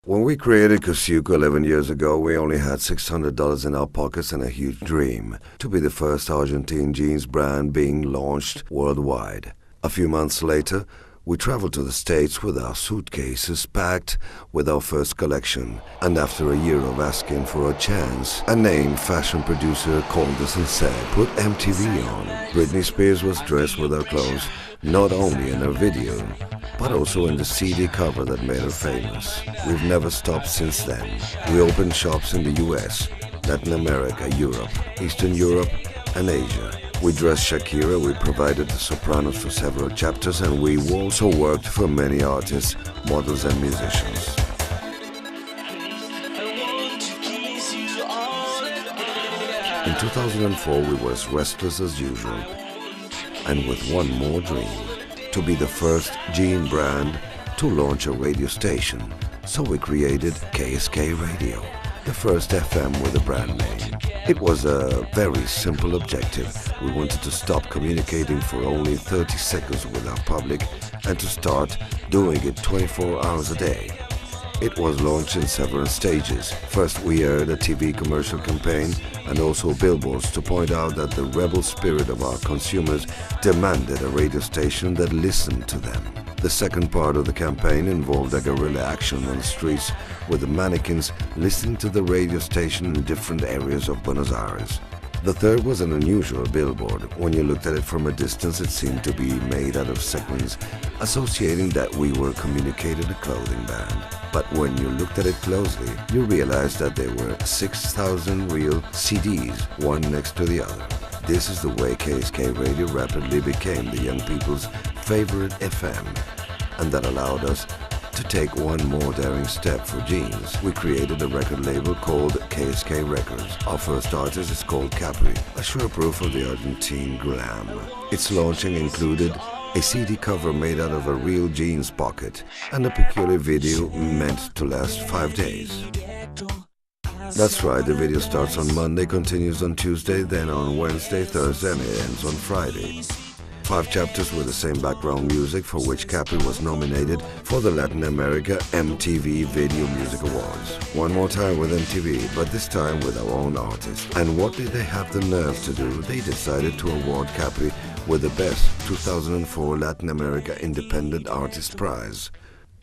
When we created KSK 11 years ago, we only had $600 in our pockets and a huge dream to be the first Argentine jeans brand being launched worldwide. A few months later, we traveled to the States with our suitcases packed with our first collection, and after a year of asking for a chance, a named fashion producer called us and said, "Put MTV on." Britney Spears was dressed with our clothes, not only in her video, but also in the CD cover that made her famous. We've never stopped since then. We opened shops in the US, Latin America, Europe, Eastern Europe, and Asia. We dressed Shakira, we provided the sopranos for several chapters, and we also worked for many artists, models, and musicians. In 2004, we were as restless as usual, and with one more dream, to be the first jean brand to launch a radio station. So we created KSK Radio, the first FM with a brand name. It was a very simple objective. We wanted to stop communicating for only 30 seconds with our public and to start doing it 24 hours a day. It was launched in several stages. First, we aired a TV commercial campaign and also billboards to point out that the rebel spirit of our consumers demanded a radio station that listened to them. The second part of the campaign involved a guerrilla action on the streets with the mannequins listening to the radio station in different areas of Buenos Aires. The third was an unusual billboard. When you looked at it from a distance, it seemed to be made out of sequins, associating that we were communicating a clothing brand. But when you looked at it closely, you realized that there were 6,000 real CDs, one next to the other. This is the way KSK Radio rapidly became the young people's favorite FM, and that allowed us to take one more daring step for jeans. We created a record label called KSK Records. Our first artist is called Capri, a sure proof of the Argentine glam. Its launching included a CD cover made out of a real jeans pocket and a peculiar video meant to last 5 days. That's right, the video starts on Monday, continues on Tuesday, then on Wednesday, Thursday, and it ends on Friday. 5 chapters with the same background music, for which Capri was nominated for the Latin America MTV Video Music Awards. One more time with MTV, but this time with our own artist. And what did they have the nerve to do? They decided to award Capri with the Best 2004 Latin America Independent Artist Prize.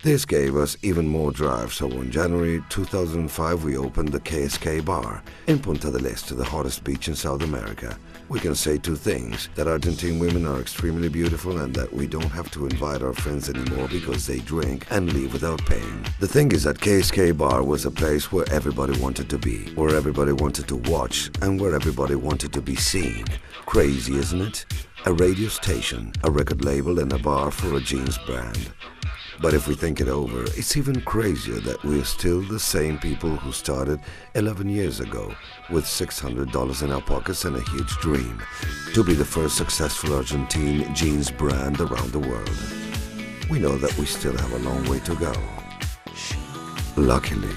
This gave us even more drive, so in January 2005 we opened the KSK Bar in Punta del Este, the hottest beach in South America. We can say 2 things, that Argentine women are extremely beautiful and that we don't have to invite our friends anymore because they drink and leave without paying. The thing is that KSK Bar was a place where everybody wanted to be, where everybody wanted to watch, and where everybody wanted to be seen. Crazy, isn't it? A radio station, a record label, and a bar for a jeans brand. But if we think it over, it's even crazier that we're still the same people who started 11 years ago with $600 in our pockets and a huge dream to be the first successful Argentine jeans brand around the world. We know that we still have a long way to go. Luckily,